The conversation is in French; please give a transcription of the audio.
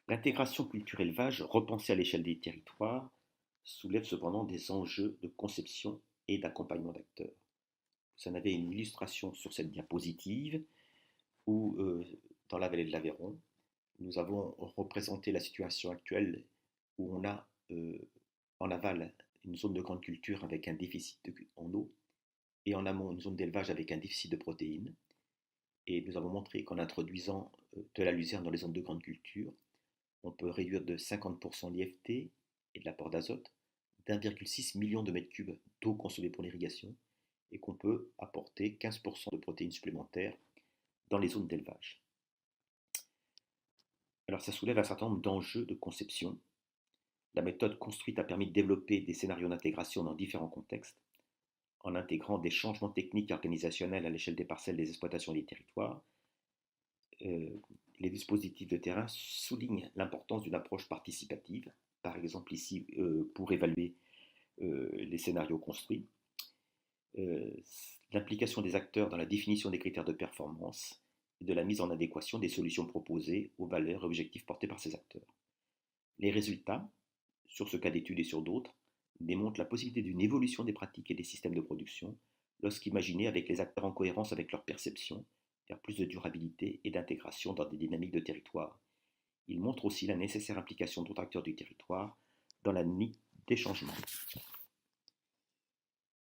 L'intégration culture-élevage, repensée à l'échelle des territoires, soulève cependant des enjeux de conception et d'accompagnement d'acteurs. Vous en avez une illustration sur cette diapositive où, dans la vallée de l'Aveyron, nous avons représenté la situation actuelle où on a en aval une zone de grande culture avec un déficit en eau et en amont une zone d'élevage avec un déficit de protéines. Et nous avons montré qu'en introduisant de la luzerne dans les zones de grande culture, on peut réduire de 50% l'IFT et de l'apport d'azote, d'1,6 million de mètres cubes d'eau consommée pour l'irrigation, et qu'on peut apporter 15% de protéines supplémentaires dans les zones d'élevage. Alors ça soulève un certain nombre d'enjeux de conception. La méthode construite a permis de développer des scénarios d'intégration dans différents contextes, en intégrant des changements techniques et organisationnels à l'échelle des parcelles, des exploitations et des territoires. Euh, les dispositifs de terrain soulignent l'importance d'une approche participative, par exemple ici pour évaluer les scénarios construits, euh, l'implication des acteurs dans la définition des critères de performance et de la mise en adéquation des solutions proposées aux valeurs et objectifs portés par ces acteurs. Les résultats, sur ce cas d'étude et sur d'autres, démontrent la possibilité d'une évolution des pratiques et des systèmes de production lorsqu'imaginés avec les acteurs en cohérence avec leur perception, vers plus de durabilité et d'intégration dans des dynamiques de territoire. Il montre aussi la nécessaire implication d'autres acteurs du territoire dans la dynamique des changements.